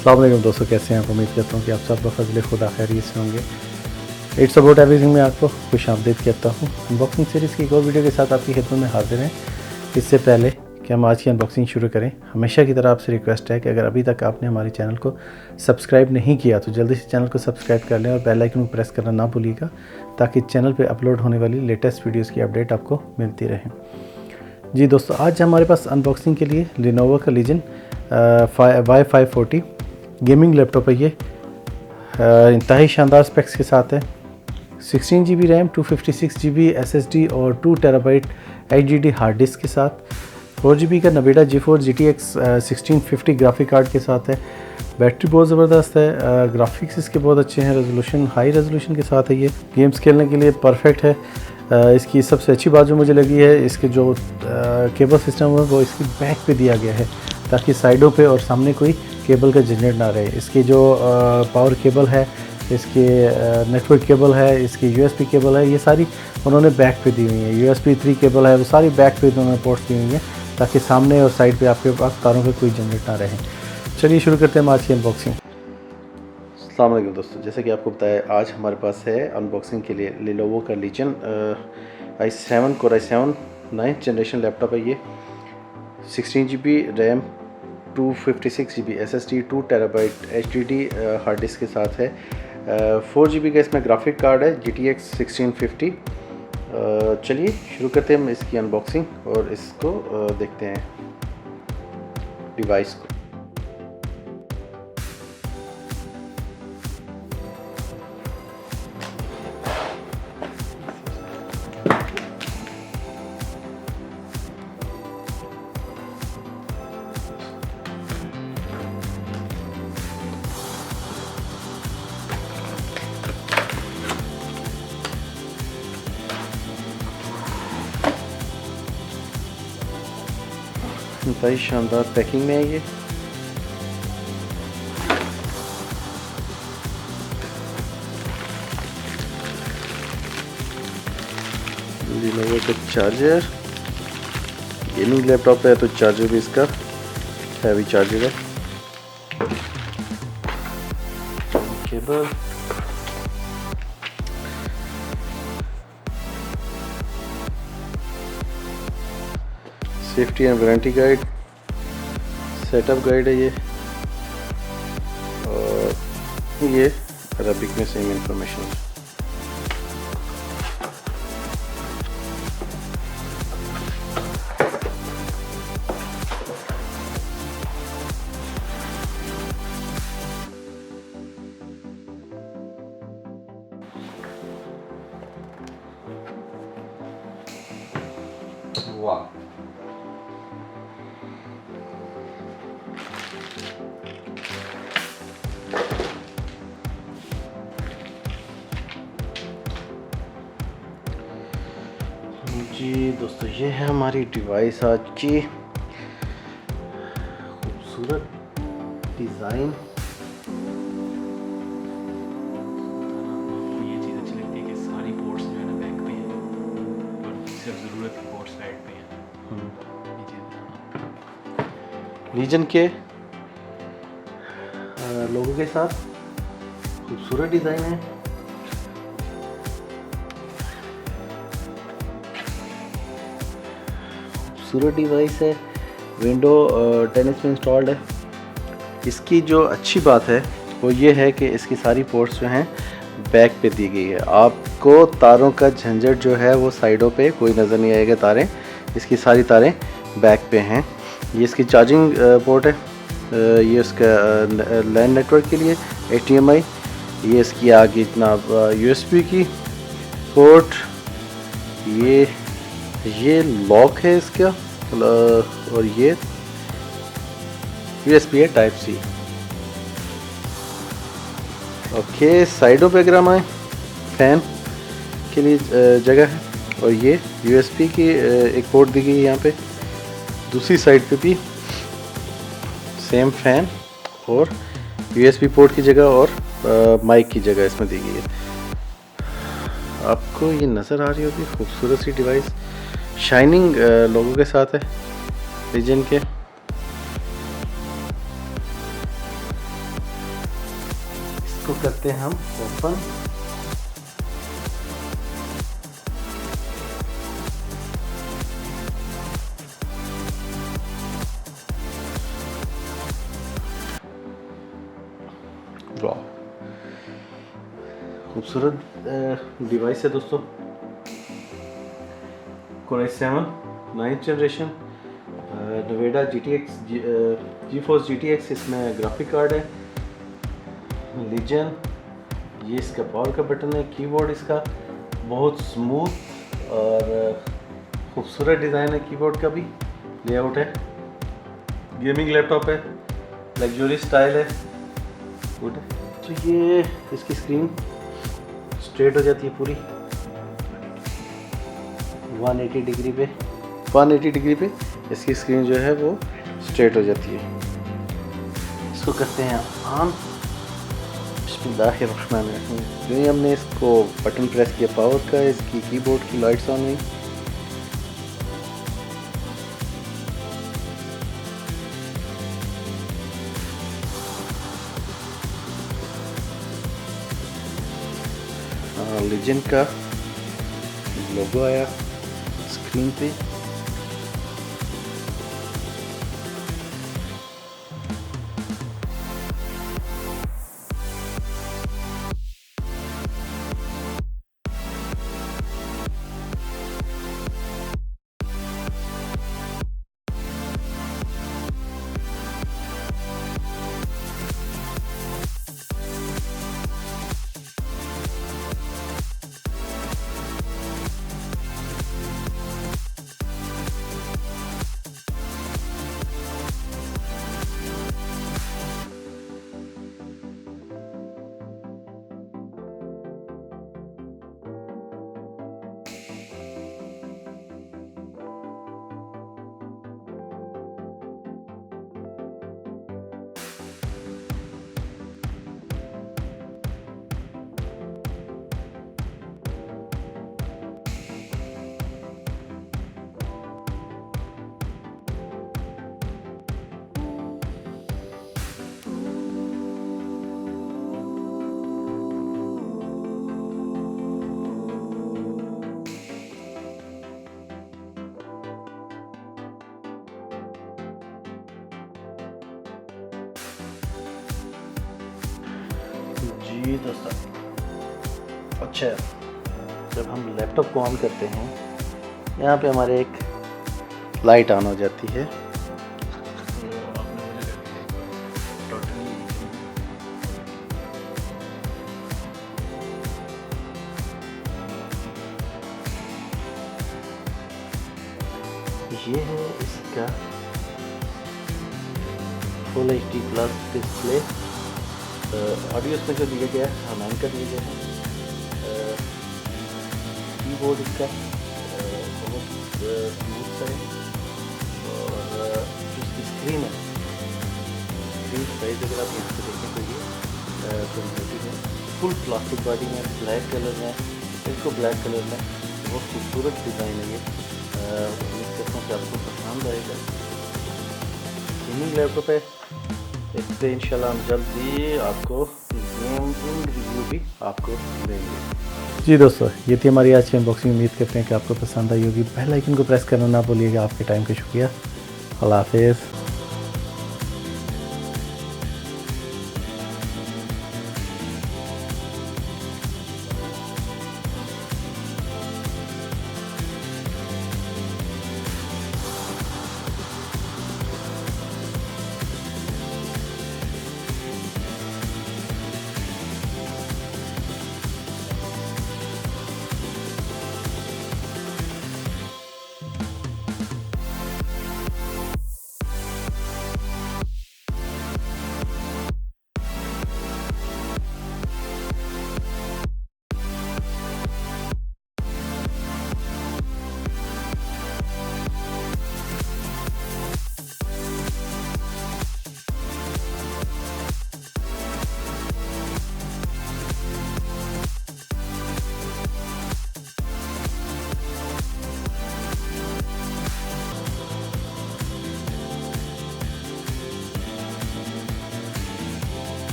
अस्सलाम वालेकुम दोस्तों, कैसे हैं आप? उम्मीद करता हूँ कि आप सब बफज़ल खुदा खैरियत से होंगे। इट्स अबाउट एवरीथिंग में आपको खुश आमदीद कहता हूँ। अनबॉक्सिंग सीरीज़ की एक और वीडियो के साथ आपकी खिदमत में हाजिर हैं। इससे पहले कि हम आज की अनबॉक्सिंग शुरू करें, हमेशा की तरह आपसे रिक्वेस्ट है कि अगर अभी तक आपने हमारे चैनल को सब्सक्राइब नहीं किया तो जल्दी से चैनल को सब्सक्राइब कर लें और बेल आइकन को प्रेस करना ना भूलिएगा, ताकि चैनल पर अपलोड होने वाली लेटेस्ट वीडियोज़ की अपडेट आपको मिलती रहे। जी दोस्तों, आज हमारे पास अनबॉक्सिंग के लिए लिनोवो का लीजन Y540 गेमिंग लैपटॉप है। ये इंतहाई शानदार स्पेक्स के साथ है। 16 GB रैम, 256 GB SSD और 2 TB HDD हार्ड डिस्क के साथ, 4 GB का नवेडा GeForce GTX 1650 ग्राफिक कार्ड के साथ है। बैटरी बहुत ज़बरदस्त है, ग्राफिक्स इसके बहुत अच्छे हैं, रेजोल्यूशन हाई रेजोल्यूशन के साथ है। ये गेम्स खेलने के लिए परफेक्ट है। इसकी सबसे अच्छी बात जो मुझे लगी है, इसके जो केबल सिस्टम है वो इसकी बैक पे दिया गया है, ताकि साइडों पे और सामने कोई केबल का झंझट ना रहे। इसकी जो पावर केबल है, इसके नेटवर्क केबल है, इसकी USB केबल है, ये सारी उन्होंने बैक पे दी हुई है। USB 3 केबल है, वो सारी बैक पे उन्होंने पोर्ट्स दी हुई हैं, ताकि सामने और साइड पे आपके पास तारों का कोई झंझट ना रहे। चलिए शुरू करते हैं आज की अनबॉक्सिंग। अस्सलाम वालेकुम दोस्तों, जैसे कि आपको बताया, आज हमारे पास है अनबॉक्सिंग के लिए लिनोवो का legion i7 Core i7 9th generation laptop है। ये 16 GB RAM, 256 GB SSD, 2 TB HDD hard disk के साथ है। 4 GB का इसमें ग्राफिक कार्ड है, GTX 1650। चलिए शुरू करते हैं इसकी अनबॉक्सिंग और इसको देखते हैं डिवाइस को। इंतहाई शानदार पैकिंग में है ये। लिनोवो का चार्जर, गेमिंग लैपटॉप है तो चार्जर भी इसका हैवी चार्जर है। Cable, safety and warranty guide, setup guide है ये, और ये अरबिक में सेम इंफॉर्मेशन है। वाह, जी दोस्तों, ये है हमारी डिवाइस आज की। खूबसूरत डिज़ाइन, ये चीज़ अच्छी लगती है कि सारी पोर्ट्स जो है ना बैक पे हैं और सिर्फ ज़रूरत की पोर्ट्स साइड पे हैं। ये चीज़ लीजन के लोगों के साथ खूबसूरत डिज़ाइन है। खूबसूरत डिवाइस है, विंडो 10 में इंस्टॉल्ड है। इसकी जो अच्छी बात है वो ये है कि इसकी सारी पोर्ट्स जो हैं बैक पे दी गई है। आपको तारों का झंझट जो है वो साइडों पे कोई नज़र नहीं आएगा। तारें, इसकी सारी तारें बैक पे हैं। ये इसकी चार्जिंग पोर्ट है, ये इसका लैन नेटवर्क के लिए HDMI, ये इसकी आगे इतना USB की पोर्ट, ये लॉक है इसका, और ये USB है टाइप C। ओके, साइडों पे अगर हम आए, फैन के लिए जगह है, और ये USB की एक पोर्ट दी गई है यहाँ पे। दूसरी साइड पे भी सेम फैन और USB पोर्ट की जगह और माइक की जगह इसमें दी गई है। आपको ये नज़र आ रही होगी खूबसूरत सी डिवाइस, शाइनिंग लोगों के साथ है रीजन के। करते हैं हम ओपन। वाह, खूबसूरत डिवाइस है दोस्तों। Core i7 9th generation, नवेडा GeForce GTX इसमें ग्राफिक कार्ड है। लीजन, ये इसका पावर का बटन है। कीबोर्ड इसका बहुत स्मूथ और खूबसूरत डिज़ाइन है। कीबोर्ड का भी लेआउट है। गेमिंग लैपटॉप है, लग्जरी स्टाइल है, गुड है। तो ये इसकी स्क्रीन स्ट्रेट हो जाती है पूरी 180 डिग्री पे इसकी स्क्रीन जो है वो स्ट्रेट हो जाती है। इसको करते हैं ऑन। बिस्मिल्लाहिर्रहमानिर्रहीम। जो ही हमने इसको बटन प्रेस किया पावर का, इसकी कीबोर्ड की लाइट्स ऑन हुई। लीजेंड का लोगो आया स्क्रीन पे। जी दोस्तों, अच्छा, जब हम लैपटॉप को ऑन करते हैं यहाँ पे हमारे एक लाइट ऑन हो जाती है। ये है इसका full HD plus display. Audio इसमें जो दिया गया है हम कर दिए गए हैं। कीबोर्ड इसका बहुत स्मूथ है और जो इसकी स्क्रीन है, स्क्रीन साइज अगर आप यहाँ से देखें तो ये कंप्यूटर है, फुल प्लास्टिक बॉडी में, ब्लैक कलर में, इसको ब्लैक कलर में, बहुत खूबसूरत डिज़ाइन है ये। उम्मीद करता हूँ कि आपको पसंद आएगा। गेमिंग लैपटॉप है, इस पर इंशाल्लाह हम जल्दी आपको गेमिंग रिव्यू भी आपको देंगे। जी दोस्तों, ये थी हमारी आज की अनबॉक्सिंग। उम्मीद करते हैं कि आपको पसंद आई होगी। बेल आइकन को प्रेस करना ना भूलिएगा। आपके टाइम का शुक्रिया। अल्लाह हाफिज़।